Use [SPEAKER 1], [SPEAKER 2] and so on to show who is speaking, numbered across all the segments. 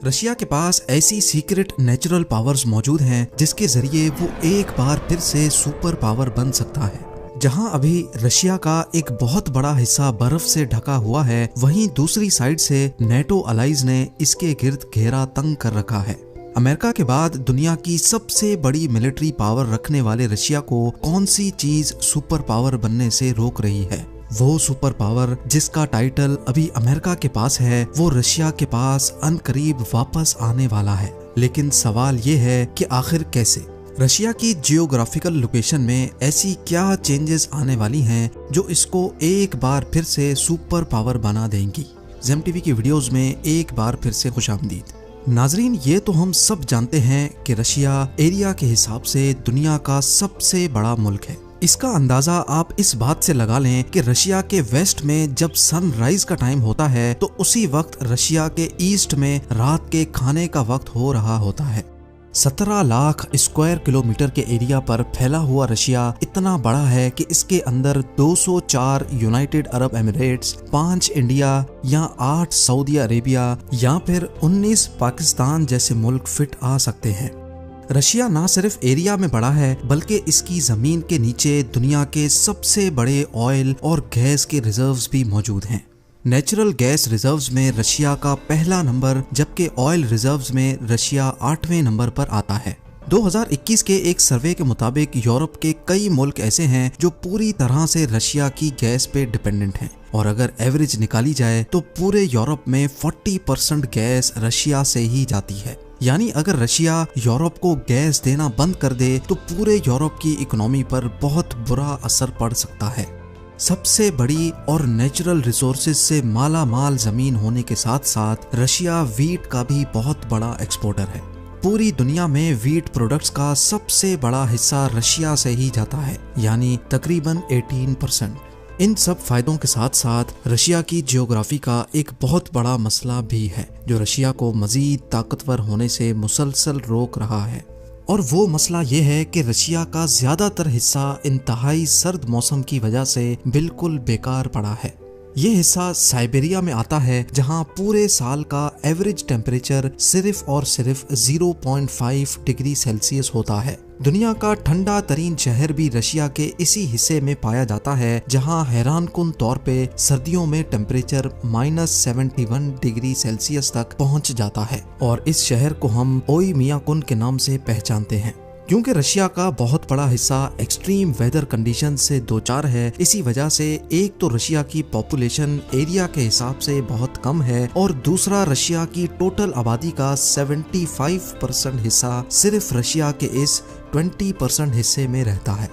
[SPEAKER 1] Russia के पास ऐसी secret natural powers मौजूद हैं जिसके जरिए वो एक बार फिर से सुपर पावर बन सकता है। जहां अभी रशिया का एक बहुत बड़ा हिस्सा बर्फ से ढका हुआ है, वहीं दूसरी साइड से नेटो अलाइज ने इसके गिर्द घेरा तंग कर रखा है। अमेरिका के बाद दुनिया की सबसे बड़ी मिलिट्री पावर रखने वाले रशिया को कौन सी चीज सुपर पावर बनने से रोक रही है? वो सुपर पावर जिसका टाइटल अभी अमेरिका के पास है, वो रशिया के पास अनकरीब वापस आने वाला है। लेकिन सवाल ये है कि आखिर कैसे? रशिया की जियोग्राफिकल लोकेशन में ऐसी क्या चेंजेस आने वाली हैं जो इसको एक बार फिर से सुपर पावर बना देंगी? जेम टीवी की वीडियोस में एक बार फिर से खुशामदीद। नाजरीन, ये तो हम सब जानते हैं कि रशिया एरिया के हिसाब से दुनिया का सबसे बड़ा मुल्क है। इसका अंदाजा आप इस बात से लगा लें कि रशिया के वेस्ट में जब सनराइज का टाइम होता है तो उसी वक्त रशिया के ईस्ट में रात के खाने का वक्त हो रहा होता है। 17 लाख स्क्वायर किलोमीटर के एरिया पर फैला हुआ रशिया इतना बड़ा है कि इसके अंदर 204 यूनाइटेड अरब एमिरेट्स, 5 इंडिया या 8 सऊदी अरेबिया या फिर 19 पाकिस्तान जैसे मुल्क फिट आ सकते हैं। रशिया ना सिर्फ एरिया में बड़ा है बल्कि इसकी जमीन के नीचे दुनिया के सबसे बड़े ऑयल और गैस के रिजर्व्स भी मौजूद हैं। नेचुरल गैस रिजर्व्स में रशिया का पहला नंबर, जबकि ऑयल रिजर्व्स में रशिया 8वें नंबर पर आता है। 2021 के एक सर्वे के मुताबिक यूरोप के कई मुल्क ऐसे हैं जो पूरी तरह से रशिया की गैस पे डिपेंडेंट हैं, और अगर एवरेज निकाली जाए तो पूरे यूरोप में 40% गैस रशिया से ही जाती है। यानी अगर रशिया यूरोप को गैस देना बंद कर दे तो पूरे यूरोप की इकोनॉमी पर बहुत बुरा असर पड़ सकता है। सबसे बड़ी और नेचुरल रिसोर्सेज से माला माल जमीन होने के साथ साथ रशिया वीट का भी बहुत बड़ा एक्सपोर्टर है। पूरी दुनिया में वीट प्रोडक्ट्स का सबसे बड़ा हिस्सा रशिया से ही जाता है, यानी तकरीबन 18%। इन सब फायदों के साथ साथ रशिया की जियोग्राफी का एक बहुत बड़ा मसला भी है जो रशिया को मजीद ताकतवर होने से मुसलसल रोक रहा है, और वो मसला ये है कि रशिया का ज्यादातर हिस्सा इंतहाई सर्द मौसम की वजह से बिल्कुल बेकार पड़ा है। ये हिस्सा साइबेरिया में आता है जहां पूरे साल का एवरेज टेम्परेचर सिर्फ और सिर्फ 0.5 डिग्री सेल्सियस होता है। दुनिया का ठंडा तरीन शहर भी रशिया के इसी हिस्से में पाया जाता है जहां हैरानकुन तौर पे सर्दियों में टेम्परेचर -71 डिग्री सेल्सियस तक पहुंच जाता है, और इस शहर को हम ओइमियाकुन के नाम से पहचानते हैं। क्योंकि रशिया का बहुत बड़ा हिस्सा एक्सट्रीम वेदर कंडीशन से दो चार है, इसी वजह से एक तो रशिया की पॉपुलेशन एरिया के हिसाब से बहुत कम है, और दूसरा रशिया की टोटल आबादी का 75% हिस्सा सिर्फ रशिया के इस 20% हिस्से में रहता है।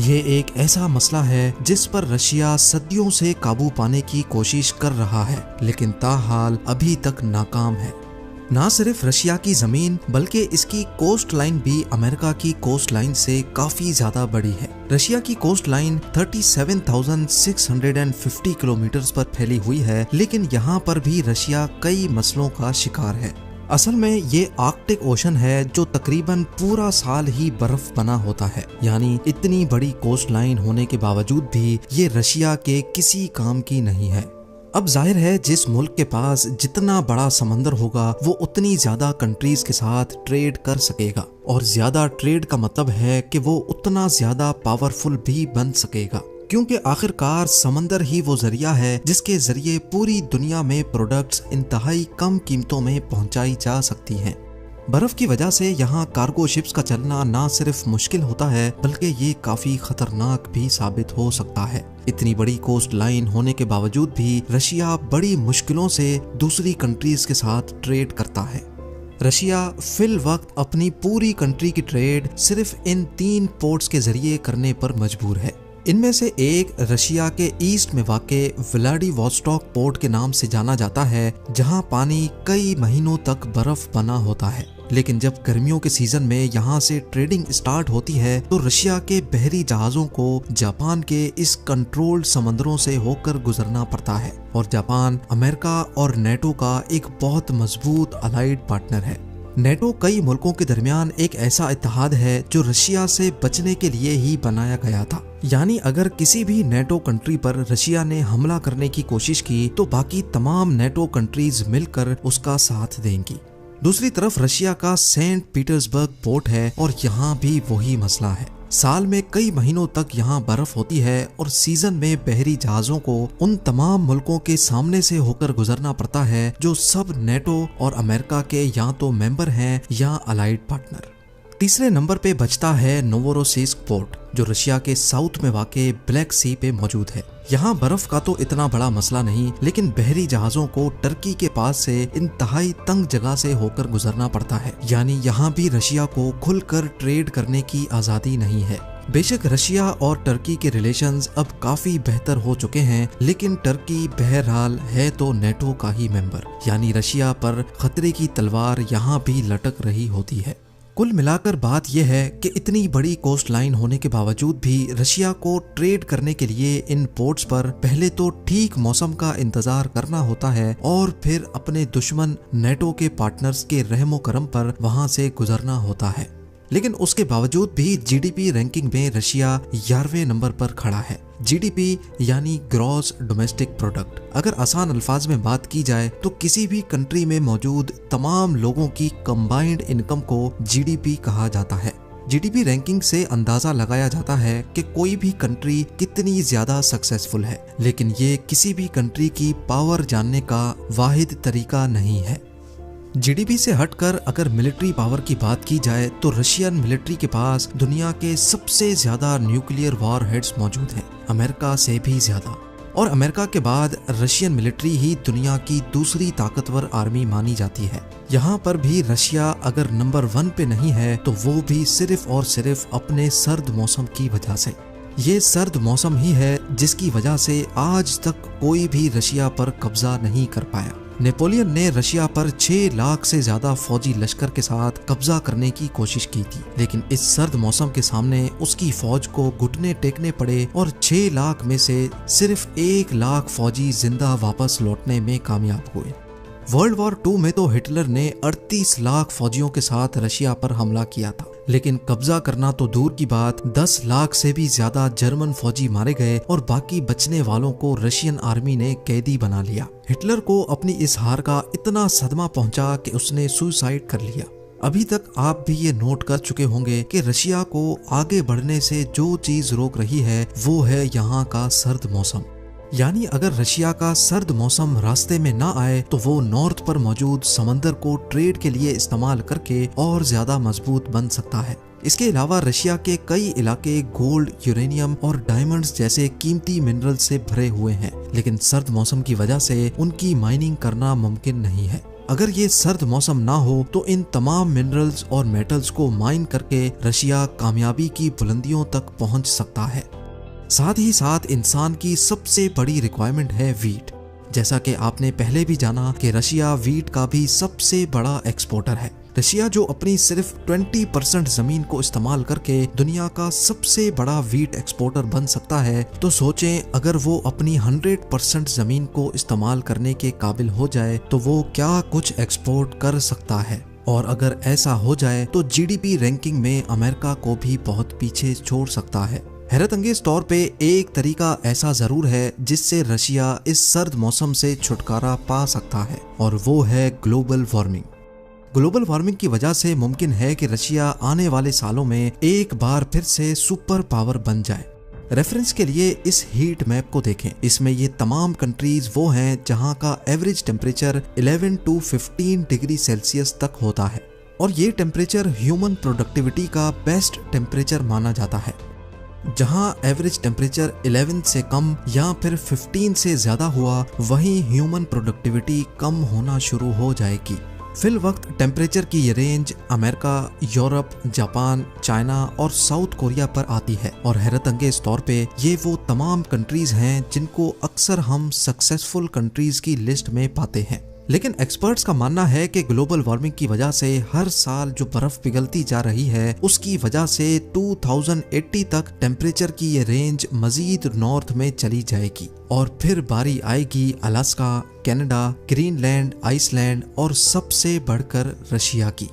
[SPEAKER 1] ये एक ऐसा मसला है जिस पर रशिया सदियों से काबू पाने की कोशिश कर रहा है, लेकिन ताहाल अभी तक नाकाम है। ना सिर्फ रशिया की जमीन बल्कि इसकी कोस्ट लाइन भी अमेरिका की कोस्ट लाइन से काफी ज्यादा बड़ी है। रशिया की कोस्ट लाइन 37,650 किलोमीटर पर फैली हुई है, लेकिन यहाँ पर भी रशिया कई मसलों का शिकार है। असल में ये आर्कटिक ओशन है जो तकरीबन पूरा साल ही बर्फ बना होता है, यानी इतनी बड़ी कोस्ट लाइन होने के बावजूद भी ये रशिया के किसी काम की नहीं है। अब जाहिर है जिस मुल्क के पास जितना बड़ा समंदर होगा वो उतनी ज्यादा कंट्रीज के साथ ट्रेड कर सकेगा, और ज्यादा ट्रेड का मतलब है कि वो उतना ज्यादा पावरफुल भी बन सकेगा, क्योंकि आखिरकार समंदर ही वो जरिया है जिसके जरिए पूरी दुनिया में प्रोडक्ट्स इंतहाई कम कीमतों में पहुंचाई जा सकती हैं। बर्फ की वजह से यहाँ कार्गो शिप्स का चलना ना सिर्फ मुश्किल होता है बल्कि ये काफी खतरनाक भी साबित हो सकता है। इतनी बड़ी कोस्ट लाइन होने के बावजूद भी रशिया बड़ी मुश्किलों से दूसरी कंट्रीज के साथ ट्रेड करता है। रशिया फिल वक्त अपनी पूरी कंट्री की ट्रेड सिर्फ इन 3 पोर्ट्स के जरिए करने पर मजबूर है। इनमें से एक रशिया के ईस्ट में वाक़े व्लादिवोस्टोक पोर्ट के नाम से जाना जाता है, जहां पानी कई महीनों तक बर्फ बना होता है। लेकिन जब गर्मियों के सीजन में यहाँ से ट्रेडिंग स्टार्ट होती है तो रशिया के बहरी जहाजों को जापान के इस कंट्रोल्ड समंदरों से होकर गुजरना पड़ता है, और जापान अमेरिका और नेटो का एक बहुत मजबूत अलाइड पार्टनर है। नेटो कई मुल्कों के दरमियान एक ऐसा इत्तेहाद है जो रशिया से बचने के लिए ही बनाया गया था। यानी अगर किसी भी नेटो कंट्री पर रशिया ने हमला करने की कोशिश की तो बाकी तमाम नेटो कंट्रीज मिलकर उसका साथ देंगी। दूसरी तरफ रशिया का सेंट पीटर्सबर्ग पोर्ट है और यहाँ भी वही मसला है। साल में कई महीनों तक यहाँ बर्फ होती है और सीजन में बहरी जहाजों को उन तमाम मुल्कों के सामने से होकर गुजरना पड़ता है जो सब नेटो और अमेरिका के या तो मेंबर हैं या अलाइड पार्टनर। तीसरे नंबर पे बचता है नोवोरोसिस्क पोर्ट जो रशिया के साउथ में वाक़े ब्लैक सी पे मौजूद है। यहाँ बर्फ का तो इतना बड़ा मसला नहीं, लेकिन बहरी जहाजों को टर्की के पास से इंतहाई तंग जगह से होकर गुजरना पड़ता है, यानी यहाँ भी रशिया को खुलकर ट्रेड करने की आज़ादी नहीं है। बेशक रशिया और टर्की के रिलेशंस अब काफी बेहतर हो चुके हैं, लेकिन टर्की बहरहाल है तो नेटो का ही मेंबर, यानी रशिया पर खतरे की तलवार यहाँ भी लटक रही होती है। कुल मिलाकर बात यह है कि इतनी बड़ी कोस्ट लाइन होने के बावजूद भी रशिया को ट्रेड करने के लिए इन पोर्ट्स पर पहले तो ठीक मौसम का इंतजार करना होता है और फिर अपने दुश्मन नेटो के पार्टनर्स के रहमो करम पर वहां से गुजरना होता है। लेकिन उसके बावजूद भी जीडीपी रैंकिंग में रशिया 11वें नंबर पर खड़ा है। जीडीपी यानी ग्रॉस डोमेस्टिक प्रोडक्ट। अगर आसान अल्फाज में बात की जाए तो किसी भी कंट्री में मौजूद तमाम लोगों की कंबाइंड इनकम को जीडीपी कहा जाता है। जीडीपी रैंकिंग से अंदाजा लगाया जाता है कि कोई भी कंट्री कितनी ज्यादा सक्सेसफुल है, लेकिन ये किसी भी कंट्री की पावर जानने का वाहिद तरीका नहीं है। जीडीपी से हटकर अगर मिलिट्री पावर की बात की जाए तो रशियन मिलिट्री के पास दुनिया के सबसे ज्यादा न्यूक्लियर वॉर हेड्स मौजूद हैं, अमेरिका से भी ज्यादा। और अमेरिका के बाद रशियन मिलिट्री ही दुनिया की दूसरी ताकतवर आर्मी मानी जाती है। यहाँ पर भी रशिया अगर नंबर 1 पे नहीं है तो वो भी सिर्फ और सिर्फ अपने सर्द मौसम की वजह से। ये सर्द मौसम ही है जिसकी वजह से आज तक कोई भी रशिया पर कब्जा नहीं कर पाया। नेपोलियन ने रशिया पर 6 लाख से ज्यादा फौजी लश्कर के साथ कब्जा करने की कोशिश की थी, लेकिन इस सर्द मौसम के सामने उसकी फौज को घुटने टेकने पड़े और 6 लाख में से सिर्फ 1 लाख फौजी जिंदा वापस लौटने में कामयाब हुए। वर्ल्ड वॉर 2 में तो हिटलर ने 38 लाख फौजियों के साथ रशिया पर हमला किया था, लेकिन कब्जा करना तो दूर की बात, 10 लाख से भी ज्यादा जर्मन फौजी मारे गए और बाकी बचने वालों को रशियन आर्मी ने कैदी बना लिया। हिटलर को अपनी इस हार का इतना सदमा पहुंचा कि उसने सुसाइड कर लिया। अभी तक आप भी ये नोट कर चुके होंगे कि रशिया को आगे बढ़ने से जो चीज रोक रही है वो है यहाँ का सर्द मौसम। यानी अगर रशिया का सर्द मौसम रास्ते में ना आए तो वो नॉर्थ पर मौजूद समंदर को ट्रेड के लिए इस्तेमाल करके और ज्यादा मजबूत बन सकता है। इसके अलावा रशिया के कई इलाके गोल्ड, यूरेनियम और डायमंड्स जैसे कीमती मिनरल से भरे हुए हैं, लेकिन सर्द मौसम की वजह से उनकी माइनिंग करना मुमकिन नहीं है। अगर ये सर्द मौसम ना हो तो इन तमाम मिनरल्स और मेटल्स को माइन करके रशिया कामयाबी की बुलंदियों तक पहुंच सकता है। साथ ही साथ इंसान की सबसे बड़ी रिक्वायरमेंट है वीट। जैसा कि आपने पहले भी जाना कि रशिया वीट का भी सबसे बड़ा एक्सपोर्टर है। रशिया जो अपनी सिर्फ 20% जमीन को इस्तेमाल करके दुनिया का सबसे बड़ा वीट एक्सपोर्टर बन सकता है, तो सोचें अगर वो अपनी 100% जमीन को इस्तेमाल करने के काबिल हो जाए तो वो क्या कुछ एक्सपोर्ट कर सकता है। और अगर ऐसा हो जाए तो जीडीपी रैंकिंग में अमेरिका को भी बहुत पीछे छोड़ सकता है। हैरत अंगेज तौर पे एक तरीका ऐसा जरूर है जिससे रशिया इस सर्द मौसम से छुटकारा पा सकता है, और वो है ग्लोबल वार्मिंग। ग्लोबल वार्मिंग की वजह से मुमकिन है कि रशिया आने वाले सालों में एक बार फिर से सुपर पावर बन जाए। रेफरेंस के लिए इस हीट मैप को देखें। इसमें ये तमाम कंट्रीज वो हैं जहां का average temperature 11 to 15 degree Celsius तक होता है, और ये टेम्परेचर ह्यूमन प्रोडक्टिविटी का बेस्ट टेम्परेचर माना जाता है। जहां एवरेज टेम्परेचर 11 से कम या फिर 15 से ज्यादा हुआ, वहीं ह्यूमन प्रोडक्टिविटी कम होना शुरू हो जाएगी। फिल वक्त टेम्परेचर की ये range America, Europe, Japan, China और साउथ कोरिया पर आती है, और हैरत अंगेज तौर पे ये वो तमाम कंट्रीज हैं जिनको अक्सर हम सक्सेसफुल कंट्रीज की लिस्ट में पाते हैं। लेकिन एक्सपर्ट्स का मानना है कि ग्लोबल वार्मिंग की वजह से हर साल जो बर्फ पिघलती जा रही है, उसकी वजह से 2080 तक टेम्परेचर की ये रेंज मजीद नॉर्थ में चली जाएगी, और फिर बारी आएगी अलास्का, कनाडा, ग्रीनलैंड, आइसलैंड और सबसे बढ़कर रशिया की।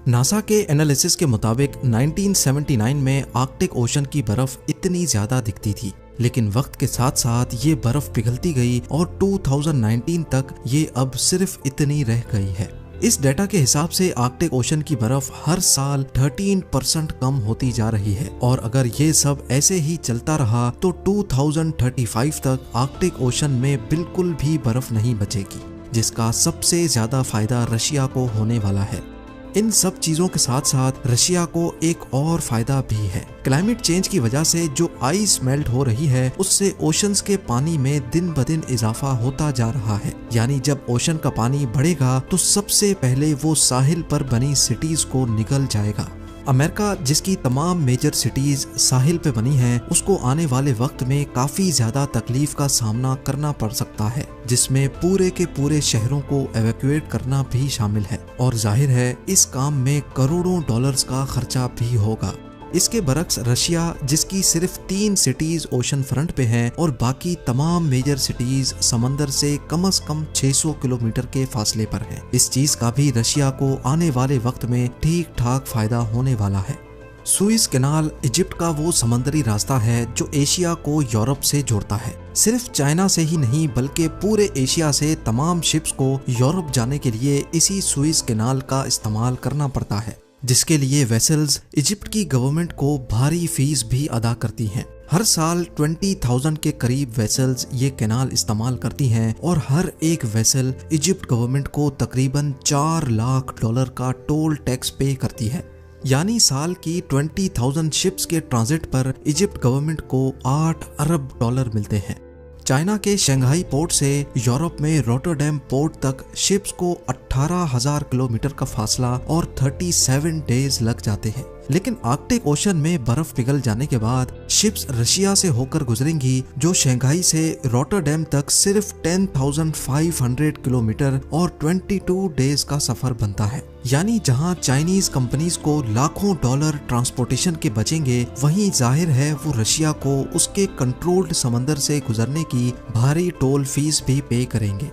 [SPEAKER 1] नासा के एनालिसिस के मुताबिक 1979 में आर्कटिक ओशन की बर्फ इतनी ज्यादा दिखती थी, लेकिन वक्त के साथ साथ ये बर्फ पिघलती गई और 2019 तक ये अब सिर्फ इतनी रह गई है। इस डेटा के हिसाब से आर्कटिक ओशन की बर्फ हर साल 13% कम होती जा रही है और अगर ये सब ऐसे ही चलता रहा तो 2035 तक आर्कटिक ओशन में बिल्कुल भी बर्फ नहीं बचेगी, जिसका सबसे ज्यादा फायदा रशिया को होने वाला है। इन सब चीजों के साथ साथ रशिया को एक और फायदा भी है। क्लाइमेट चेंज की वजह से जो आइस मेल्ट हो रही है उससे ओशंस के पानी में दिन ब दिन इजाफा होता जा रहा है। यानी जब ओशन का पानी बढ़ेगा तो सबसे पहले वो साहिल पर बनी सिटीज को निगल जाएगा। अमेरिका जिसकी तमाम मेजर सिटीज साहिल पे बनी हैं, उसको आने वाले वक्त में काफी ज्यादा तकलीफ का सामना करना पड़ सकता है, जिसमें पूरे के पूरे शहरों को एवैक्यूएट करना भी शामिल है और जाहिर है इस काम में करोड़ों डॉलर्स का खर्चा भी होगा। इसके बरक्स रशिया जिसकी सिर्फ 3 सिटीज ओशन फ्रंट पे हैं और बाकी तमाम मेजर सिटीज समंदर से कम 600 किलोमीटर के फासले पर हैं। इस चीज का भी रशिया को आने वाले वक्त में ठीक ठाक फायदा होने वाला है। सुएज कैनाल इजिप्ट का वो समंदरी रास्ता है जो एशिया को यूरोप से जोड़ता है। सिर्फ चाइना से ही नहीं बल्कि पूरे एशिया से तमाम शिप्स को यूरोप जाने के लिए इसी सुएज कैनाल का इस्तेमाल करना पड़ता है, जिसके लिए वेसल्स इजिप्ट की गवर्नमेंट को भारी फीस भी अदा करती हैं। हर साल 20,000 के करीब वेसल्स ये कैनाल इस्तेमाल करती हैं और हर एक वेसल इजिप्ट गवर्नमेंट को तकरीबन $4 लाख का टोल टैक्स पे करती है। यानी साल की 20,000 शिप्स के ट्रांजिट पर इजिप्ट गवर्नमेंट को $8 अरब मिलते हैं। चाइना के शंघाई पोर्ट से यूरोप में रोटरडैम पोर्ट तक शिप्स को 18,000 किलोमीटर का फासला और 37 डेज लग जाते हैं। लेकिन आर्कटिक ओशन में बर्फ पिघल जाने के बाद शिप्स रशिया से होकर गुजरेंगी, जो शंघाई से रोटरडैम तक सिर्फ 10,500 किलोमीटर और 22 डेज का सफर बनता है। यानी जहां चाइनीज कंपनीज को लाखों डॉलर ट्रांसपोर्टेशन के बचेंगे, वहीं जाहिर है वो रशिया को उसके कंट्रोल्ड समंदर से गुजरने की भारी टोल फीस भी पे करेंगे।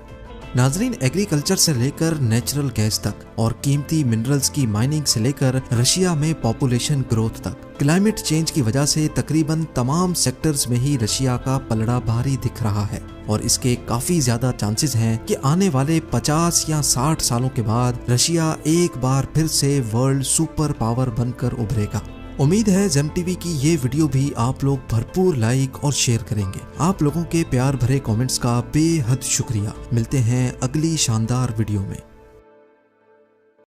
[SPEAKER 1] नाजरीन, एग्रीकल्चर से लेकर नेचुरल गैस तक और कीमती मिनरल्स की माइनिंग से लेकर रशिया में पॉपुलेशन ग्रोथ तक, क्लाइमेट चेंज की वजह से तकरीबन तमाम सेक्टर्स में ही रशिया का पलड़ा भारी दिख रहा है और इसके काफी ज्यादा चांसेस हैं कि आने वाले 50 या 60 सालों के बाद रशिया एक बार फिर से वर्ल्ड सुपर पावर बनकर उभरेगा। उम्मीद है जेम टीवी की ये वीडियो भी आप लोग भरपूर लाइक और शेयर करेंगे। आप लोगों के प्यार भरे कमेंट्स का बेहद शुक्रिया। मिलते हैं अगली शानदार वीडियो में।